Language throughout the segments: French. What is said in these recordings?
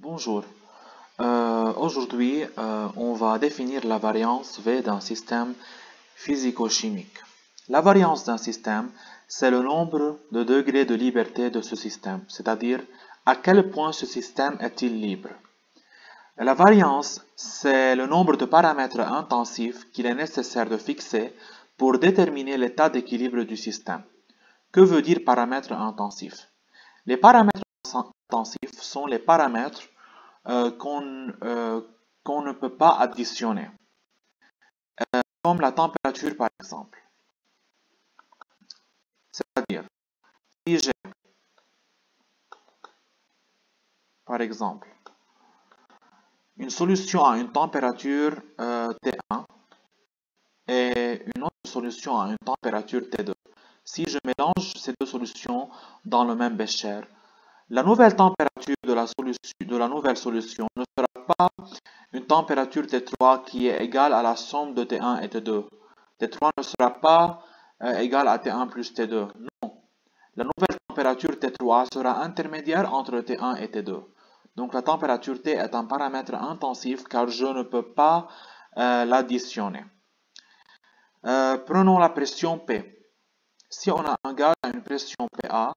Bonjour. Aujourd'hui, on va définir la variance V d'un système physico-chimique. La variance d'un système, c'est le nombre de degrés de liberté de ce système, c'est-à-dire à quel point ce système est-il libre. La variance, c'est le nombre de paramètres intensifs qu'il est nécessaire de fixer pour déterminer l'état d'équilibre du système. Que veut dire paramètres intensifs? Les paramètres intensifs sont les paramètres qu'on ne peut pas additionner, comme la température par exemple. C'est-à-dire, si j'ai par exemple une solution à une température T1 et une autre solution à une température T2, si je mélange ces deux solutions dans le même bécher, la nouvelle température de la nouvelle solution ne sera pas une température T3 qui est égale à la somme de T1 et T2. T3 ne sera pas égale à T1 plus T2. Non. La nouvelle température T3 sera intermédiaire entre T1 et T2. Donc la température T est un paramètre intensif car je ne peux pas l'additionner. Prenons la pression P. Si on a un gaz à une pression PA,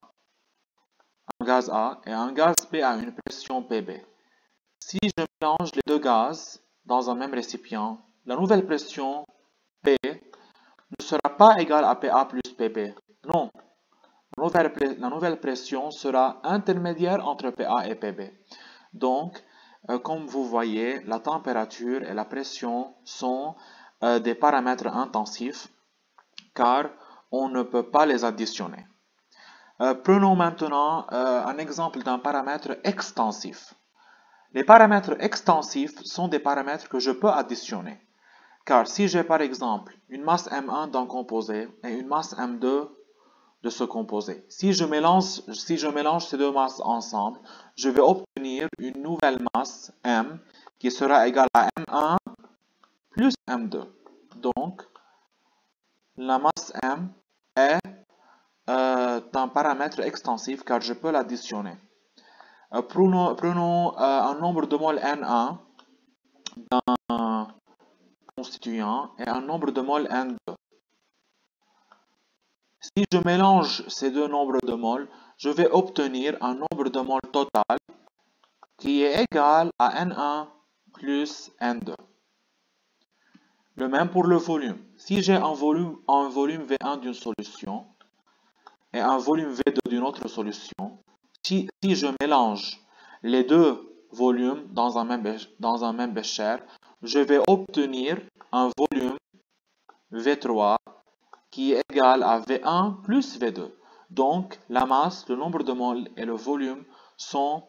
un gaz A, et un gaz B à une pression PB. Si je mélange les deux gaz dans un même récipient, la nouvelle pression P ne sera pas égale à PA plus PP. Non, la nouvelle pression sera intermédiaire entre PA et PB. Donc, comme vous voyez, la température et la pression sont des paramètres intensifs car on ne peut pas les additionner. Prenons maintenant un exemple d'un paramètre extensif. Les paramètres extensifs sont des paramètres que je peux additionner. Car si j'ai par exemple une masse M1 d'un composé et une masse M2 de ce composé, si je mélange ces deux masses ensemble, je vais obtenir une nouvelle masse M qui sera égale à M1 plus M2. Donc, la masse M est un paramètre extensif car je peux l'additionner. Prenons un nombre de moles N1 d'un constituant et un nombre de moles N2. Si je mélange ces deux nombres de moles, je vais obtenir un nombre de moles total qui est égal à N1 plus N2. Le même pour le volume. Si j'ai un volume V1 d'une solution et un volume V2 d'une autre solution, si je mélange les deux volumes dans un même bécher, je vais obtenir un volume V3 qui est égal à V1 plus V2. Donc, la masse, le nombre de moles et le volume sont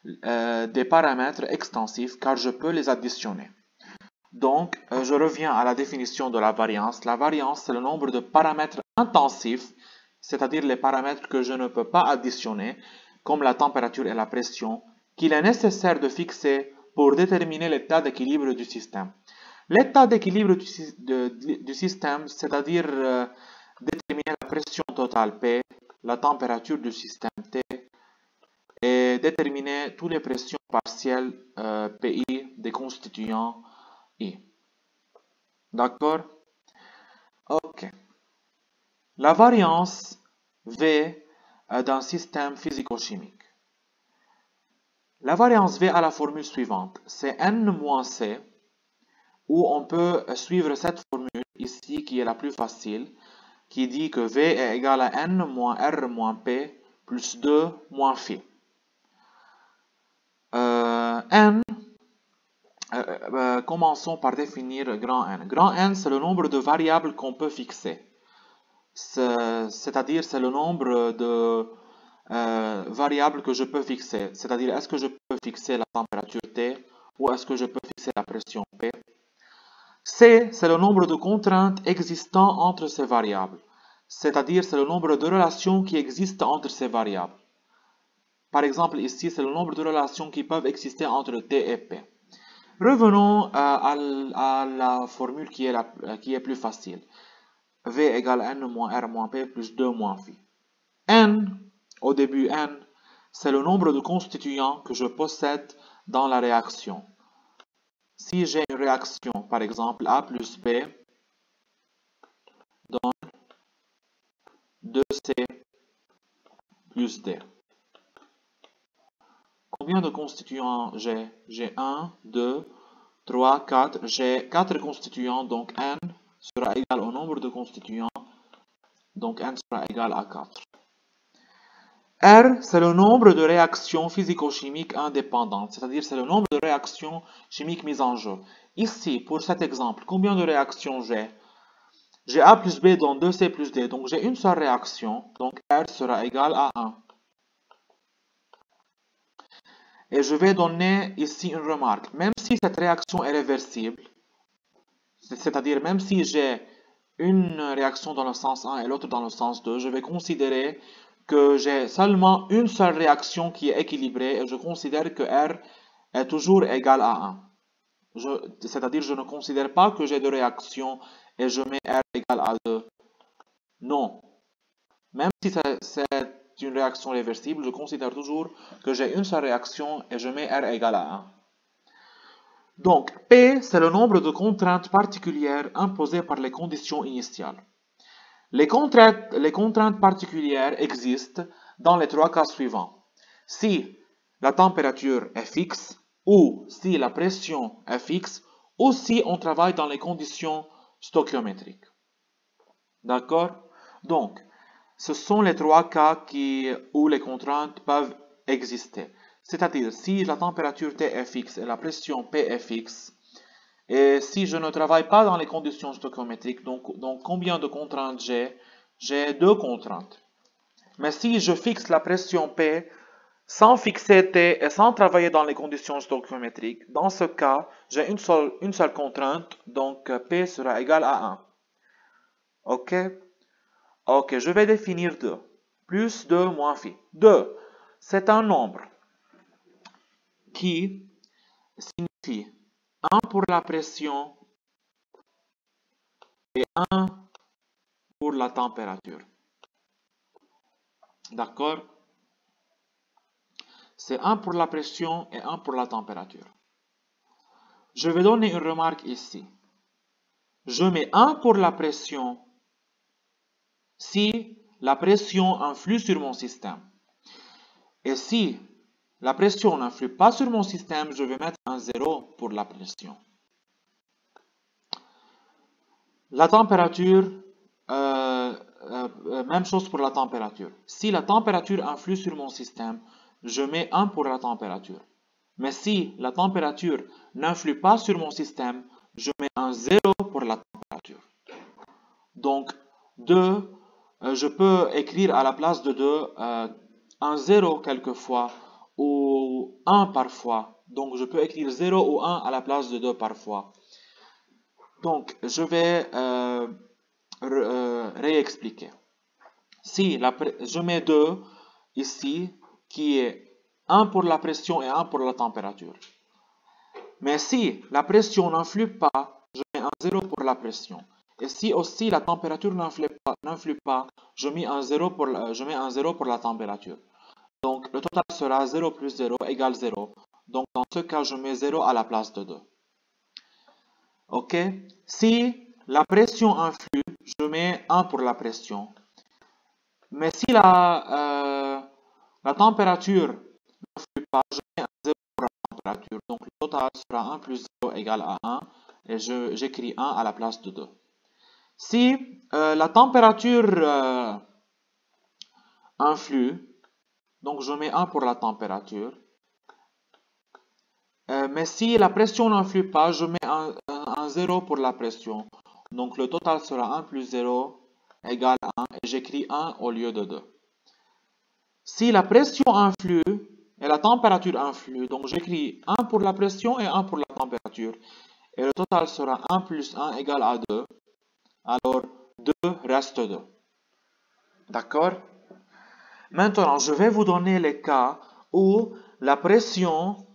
des paramètres extensifs car je peux les additionner. Donc, je reviens à la définition de la variance. La variance, c'est le nombre de paramètres intensifs, c'est-à-dire les paramètres que je ne peux pas additionner, comme la température et la pression, qu'il est nécessaire de fixer pour déterminer l'état d'équilibre du système. L'état d'équilibre du système, c'est-à-dire déterminer la pression totale P, la température du système T, et déterminer toutes les pressions partielles PI des constituants I. D'accord? Ok. La variance V d'un système physico-chimique. La variance V a la formule suivante. C'est N moins C, où on peut suivre cette formule ici qui est la plus facile, qui dit que V est égal à N moins R moins P plus 2 moins phi. Commençons par définir grand N. Grand N, c'est le nombre de variables qu'on peut fixer. C'est-à-dire, c'est le nombre de variables que je peux fixer. C'est-à-dire, est-ce que je peux fixer la température T ou est-ce que je peux fixer la pression P? C, c'est le nombre de contraintes existant entre ces variables. C'est-à-dire, c'est le nombre de relations qui existent entre ces variables. Par exemple, ici, c'est le nombre de relations qui peuvent exister entre T et P. Revenons à la formule qui est plus facile. V égale N moins R moins P plus 2 moins phi. N, au début N, c'est le nombre de constituants que je possède dans la réaction. Si j'ai une réaction, par exemple, A plus B donne 2C plus D. Combien de constituants j'ai? J'ai 1, 2, 3, 4. J'ai 4 constituants, donc N sera égal au nombre de constituants. Donc N sera égal à 4. R, c'est le nombre de réactions physico-chimiques indépendantes, c'est-à-dire c'est le nombre de réactions chimiques mises en jeu. Ici, pour cet exemple, combien de réactions j'ai? J'ai A plus B dans 2C plus D, donc j'ai une seule réaction, donc R sera égal à 1. Et je vais donner ici une remarque. Même si cette réaction est réversible, c'est-à-dire même si j'ai une réaction dans le sens 1 et l'autre dans le sens 2, je vais considérer que j'ai seulement une seule réaction qui est équilibrée et je considère que R est toujours égal à 1. C'est-à-dire je ne considère pas que j'ai deux réactions et je mets R égal à 2. Non. Même si c'est une réaction réversible, je considère toujours que j'ai une seule réaction et je mets R égal à 1. Donc, P, c'est le nombre de contraintes particulières imposées par les conditions initiales. Les contraintes particulières existent dans les trois cas suivants. Si la température est fixe, ou si la pression est fixe, ou si on travaille dans les conditions stoichiométriques. D'accord? Donc, ce sont les trois cas où les contraintes peuvent exister. C'est-à-dire, si la température T est fixe et la pression P est fixe, et si je ne travaille pas dans les conditions stoichiométriques, donc combien de contraintes j'ai? J'ai deux contraintes. Mais si je fixe la pression P sans fixer T et sans travailler dans les conditions stoichiométriques, dans ce cas, j'ai une seule contrainte, donc P sera égal à 1. Ok? Ok, je vais définir 2. Plus 2 moins phi. 2, c'est un nombre qui signifie 1 pour la pression et 1 pour la température. D'accord? C'est 1 pour la pression et 1 pour la température. Je vais donner une remarque ici. Je mets 1 pour la pression si la pression influe sur mon système. Et si la pression n'influe pas sur mon système, je vais mettre un 0 pour la pression. La température, même chose pour la température. Si la température influe sur mon système, je mets 1 pour la température. Mais si la température n'influe pas sur mon système, je mets un 0 pour la température. Donc, 2, je peux écrire à la place de 2 un 0 quelquefois ou 1 parfois. Donc, je peux écrire 0 ou 1 à la place de 2 parfois. Donc, je vais réexpliquer. Si je mets 2 ici, qui est 1 pour la pression et 1 pour la température. Mais si la pression n'influe pas, je mets un 0 pour la pression. Et si aussi la température n'influe pas, je mets un 0 pour la température. Donc, le total sera 0 plus 0 égale 0. Donc, dans ce cas, je mets 0 à la place de 2. Ok? Si la pression influe, je mets 1 pour la pression. Mais si la température n'influe pas, je mets un 0 pour la température. Donc, le total sera 1 plus 0 égale à 1. Et j'écris 1 à la place de 2. Si la température influe, donc je mets 1 pour la température. Mais si la pression n'influe pas, je mets un 0 pour la pression. Donc le total sera 1 plus 0 égale 1 et j'écris 1 au lieu de 2. Si la pression influe et la température influe, donc j'écris 1 pour la pression et 1 pour la température. Et le total sera 1 plus 1 égale à 2. Alors 2 reste 2. D'accord? Maintenant, je vais vous donner les cas où la pression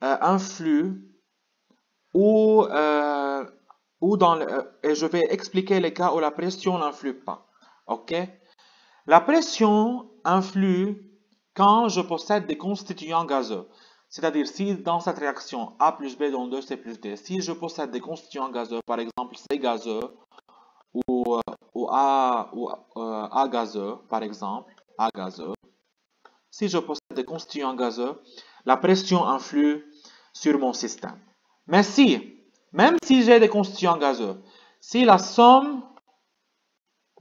influe et je vais expliquer les cas où la pression n'influe pas. Ok? La pression influe quand je possède des constituants gazeux. C'est-à-dire, si dans cette réaction A plus B donne 2C plus D, si je possède des constituants gazeux, par exemple C gazeux ou A gazeux, par exemple, A gazeux, si je possède des constituants gazeux, la pression influe sur mon système. Mais même si j'ai des constituants gazeux, si la somme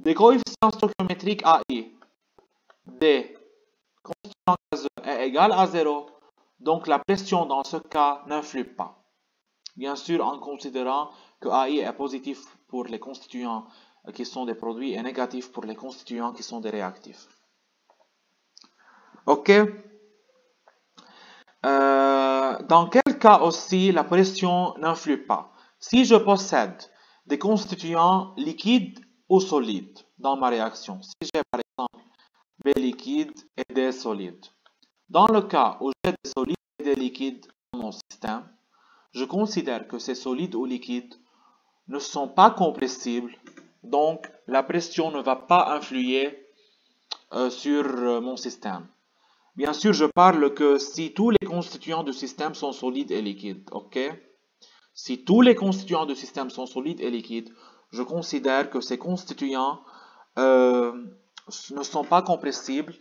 des coefficients stoichiométriques AI des constituants gazeux est égale à 0, donc la pression dans ce cas n'influe pas. Bien sûr, en considérant que AI est positif pour les constituants qui sont des produits et négatif pour les constituants qui sont des réactifs. Ok? Dans quel cas aussi la pression n'influe pas? Si je possède des constituants liquides ou solides dans ma réaction, si j'ai par exemple B liquide et D solide. Dans le cas où j'ai des solides et des liquides dans mon système, je considère que ces solides ou liquides ne sont pas compressibles, donc la pression ne va pas influer sur mon système. Bien sûr, je parle que si tous les constituants du système sont solides et liquides, ok? Si tous les constituants du système sont solides et liquides, je considère que ces constituants ne sont pas compressibles.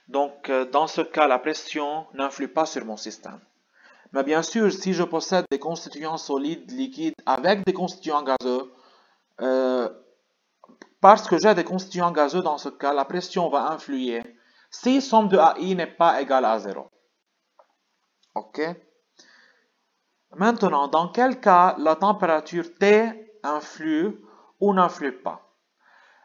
Donc, dans ce cas, la pression n'influe pas sur mon système. Mais bien sûr, si je possède des constituants solides, liquides, avec des constituants gazeux, parce que j'ai des constituants gazeux dans ce cas, la pression va influer si somme de AI n'est pas égale à 0. Ok? Maintenant, dans quel cas la température T influe ou n'influe pas?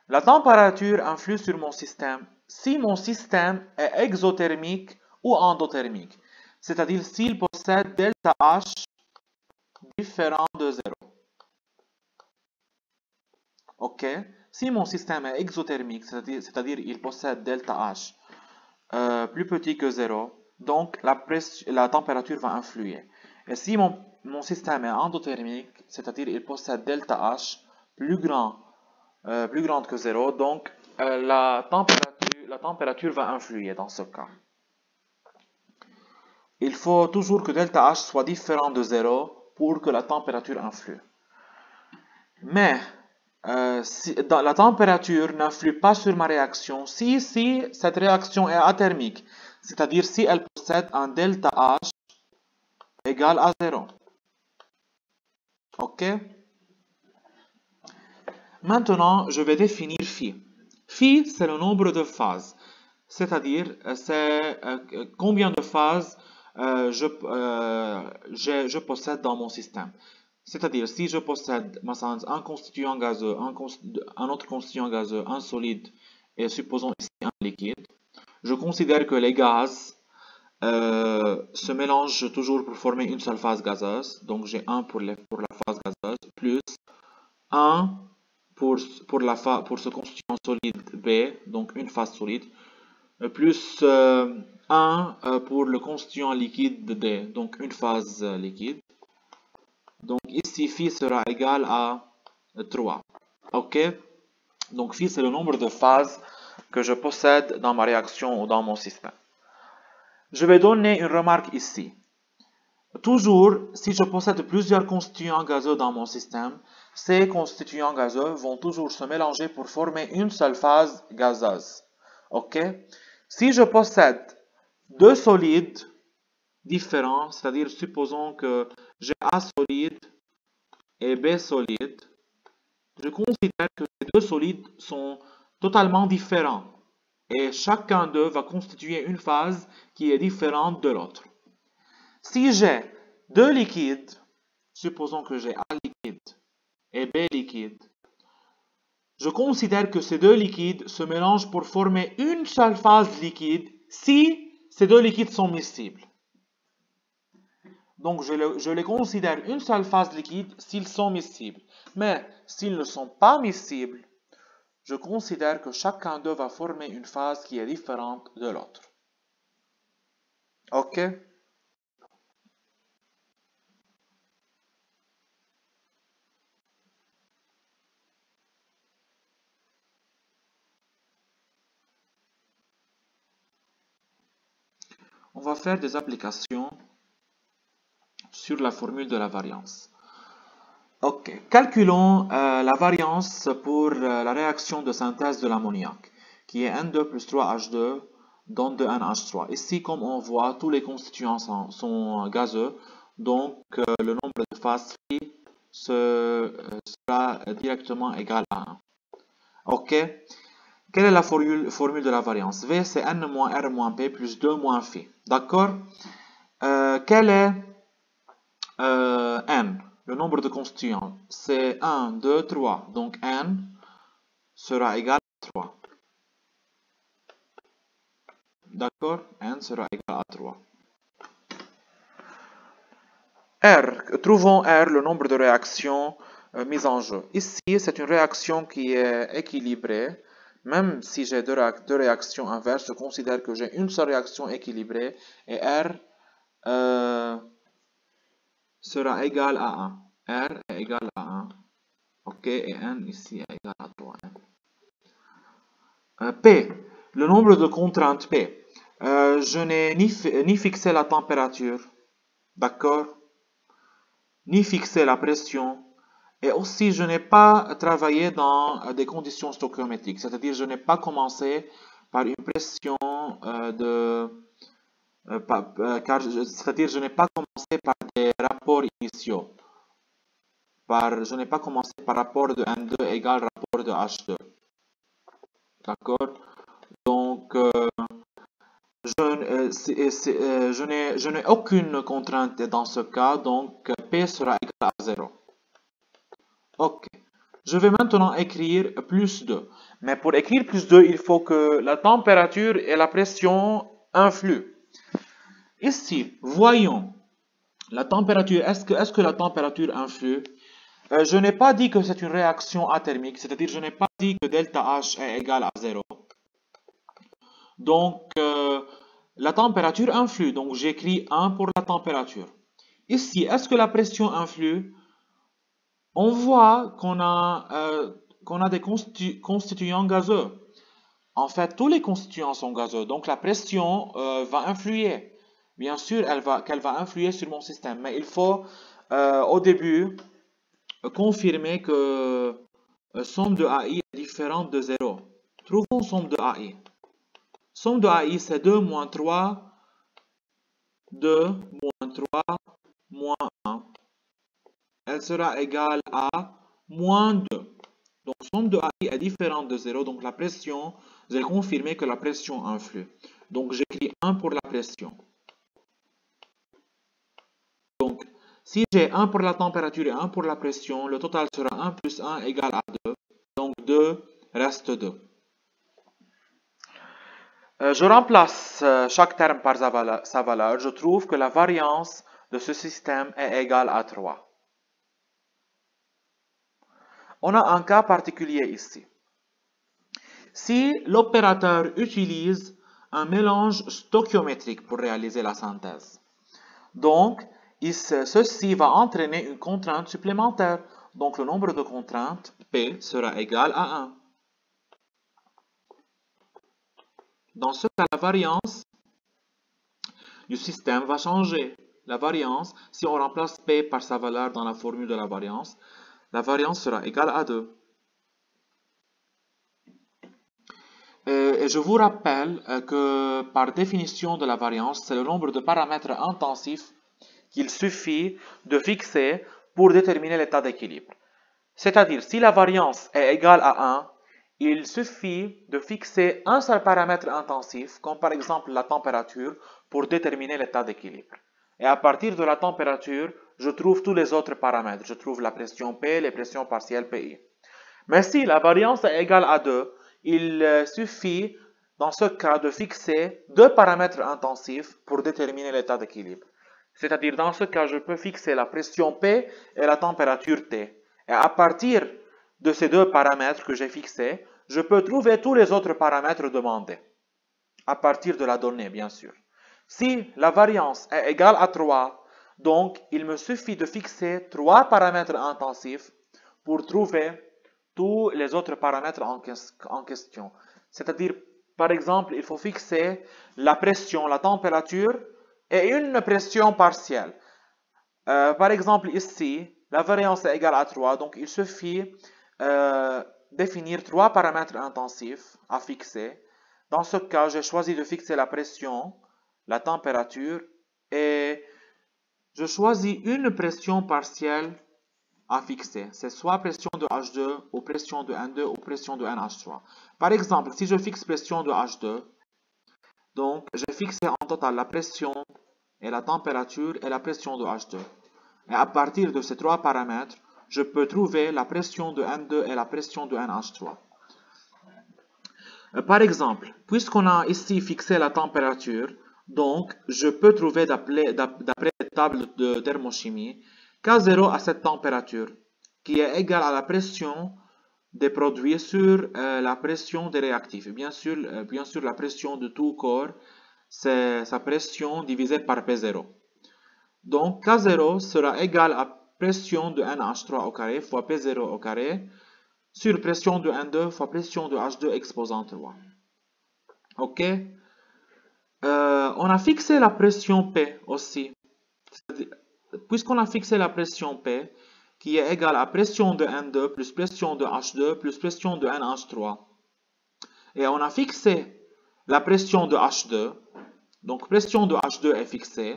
La température influe sur mon système si mon système est exothermique ou endothermique, c'est-à-dire s'il possède delta H différent de 0. Ok? Si mon système est exothermique, c'est-à-dire il possède delta H plus petit que 0, donc la température va influer. Et si mon système est endothermique, c'est-à-dire il possède delta H plus grande que 0, donc la température va influer dans ce cas. Il faut toujours que delta H soit différent de 0 pour que la température influe. Mais la température n'influe pas sur ma réaction si cette réaction est athermique, c'est-à-dire si elle possède un delta H égal à 0. Ok? Maintenant, je vais définir phi. Phi, c'est le nombre de phases, c'est-à-dire c'est combien de phases je possède dans mon système. C'est-à-dire, si je possède un constituant gazeux, un autre constituant gazeux, un solide, et supposons ici un liquide, je considère que les gaz se mélangent toujours pour former une seule phase gazeuse. Donc, j'ai 1 pour la phase gazeuse, plus 1 pour ce constituant solide B, donc une phase solide, plus 1 pour le constituant liquide D, donc une phase liquide. Donc ici, phi sera égal à 3. Ok? Donc phi, c'est le nombre de phases que je possède dans ma réaction ou dans mon système. Je vais donner une remarque ici. Toujours, si je possède plusieurs constituants gazeux dans mon système, ces constituants gazeux vont toujours se mélanger pour former une seule phase gazeuse. Ok? Si je possède deux solides différents, c'est-à-dire supposons que j'ai A solide et B solide, je considère que ces deux solides sont totalement différents et chacun d'eux va constituer une phase qui est différente de l'autre. Si j'ai deux liquides, supposons que j'ai A liquide et B liquide, je considère que ces deux liquides se mélangent pour former une seule phase liquide si ces deux liquides sont miscibles. Donc, je les considère une seule phase liquide s'ils sont miscibles. Mais s'ils ne sont pas miscibles, je considère que chacun d'eux va former une phase qui est différente de l'autre. Ok? On va faire des applications sur la formule de la variance. Ok, calculons la variance pour la réaction de synthèse de l'ammoniac, qui est N2 plus 3H2 donne 2NH3. Ici, comme on voit, tous les constituants sont gazeux, donc le nombre de phases free sera directement égal à 1. Ok, quelle est la formule de la variance? V, c'est N moins R moins P plus 2 moins phi. D'accord? Quel est N? Le nombre de constituants, c'est 1, 2, 3. Donc N sera égal à 3. D'accord? N sera égal à 3. R, trouvons R, le nombre de réactions mises en jeu. Ici, c'est une réaction qui est équilibrée. Même si j'ai deux réactions inverses, je considère que j'ai une seule réaction équilibrée et R sera égal à 1. R est égal à 1. Ok, et N ici est égal à 3. P, le nombre de contraintes P. Je n'ai ni fixé la température, d'accord, ni fixé la pression, et aussi je n'ai pas travaillé dans des conditions stoichiométriques, c'est-à-dire je n'ai pas commencé par une pression c'est-à-dire je n'ai pas commencé par des rapports initiaux. Je n'ai pas commencé par rapport de N2 égale rapport de H2. D'accord? Donc, je n'ai aucune contrainte dans ce cas, donc P sera égal à 0. Ok. Je vais maintenant écrire plus 2. Mais pour écrire plus 2, il faut que la température et la pression influent. Ici, voyons la température. Est-ce que la température influe? Je n'ai pas dit que c'est une réaction athermique, c'est-à-dire je n'ai pas dit que delta H est égal à 0. Donc, la température influe. Donc, j'écris 1 pour la température. Ici, est-ce que la pression influe? On voit qu'on a des constituants gazeux. En fait, tous les constituants sont gazeux. Donc, la pression va influer. Bien sûr, qu'elle va influer sur mon système. Mais il faut, au début, confirmer que somme de AI est différente de 0. Trouvons somme de AI. Somme de AI, c'est 2 moins 3, 2 moins 3, moins 1. Elle sera égale à moins 2. Donc, somme de AI est différente de 0. Donc, la pression, j'ai confirmé que la pression influe. Donc, j'écris 1 pour la pression. Donc, si j'ai 1 pour la température et 1 pour la pression, le total sera 1 plus 1 égale à 2. Donc, 2 reste 2. Je remplace chaque terme par sa valeur. Je trouve que la variance de ce système est égale à 3. On a un cas particulier ici. Si l'opérateur utilise un mélange stoichiométrique pour réaliser la synthèse, donc ceci va entraîner une contrainte supplémentaire. Donc le nombre de contraintes, P, sera égal à 1. Dans ce cas, la variance du système va changer. La variance, si on remplace P par sa valeur dans la formule de la variance sera égale à 2. Et je vous rappelle que par définition de la variance, c'est le nombre de paramètres intensifs qu'il suffit de fixer pour déterminer l'état d'équilibre. C'est-à-dire, si la variance est égale à 1, il suffit de fixer un seul paramètre intensif, comme par exemple la température, pour déterminer l'état d'équilibre. Et à partir de la température, je trouve tous les autres paramètres. Je trouve la pression P, les pressions partielles PI. Mais si la variance est égale à 2, il suffit dans ce cas de fixer deux paramètres intensifs pour déterminer l'état d'équilibre. C'est-à-dire dans ce cas, je peux fixer la pression P et la température T. Et à partir de ces deux paramètres que j'ai fixés, je peux trouver tous les autres paramètres demandés. À partir de la donnée, bien sûr. Si la variance est égale à 3, donc il me suffit de fixer trois paramètres intensifs pour trouver tous les autres paramètres en question. C'est-à-dire, par exemple, il faut fixer la pression, la température et une pression partielle. Par exemple, ici, la variance est égale à 3, donc il suffit définir 3 paramètres intensifs à fixer. Dans ce cas, j'ai choisi de fixer la pression, la température et je choisis une pression partielle à fixer. C'est soit pression de H2 ou pression de N2 ou pression de NH3. Par exemple, si je fixe pression de H2, donc j'ai fixé en total la pression et la température et la pression de H2. Et à partir de ces 3 paramètres, je peux trouver la pression de N2 et la pression de NH3. Par exemple, puisqu'on a ici fixé la température, donc je peux trouver d'après la table de thermochimie K0 à cette température, qui est égale à la pression des produits sur la pression des réactifs. Bien sûr, la pression de tout corps, c'est sa pression divisée par P0. Donc K0 sera égal à pression de NH3 au carré fois P0 au carré sur pression de N2 fois pression de H2 exposant 3. Ok? On a fixé la pression P aussi. Puisqu'on a fixé la pression P, qui est égale à pression de N2 plus pression de H2 plus pression de NH3. Et on a fixé la pression de H2. Donc pression de H2 est fixée.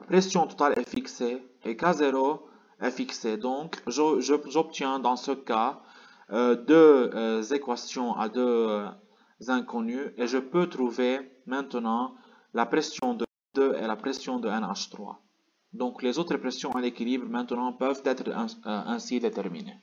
Pression totale est fixée. Et K0 est fixée. Donc j'obtiens dans ce cas deux équations à deux inconnues. Et je peux trouver maintenant la pression de N2 et la pression de NH3. Donc les autres pressions à l'équilibre maintenant peuvent être ainsi déterminées.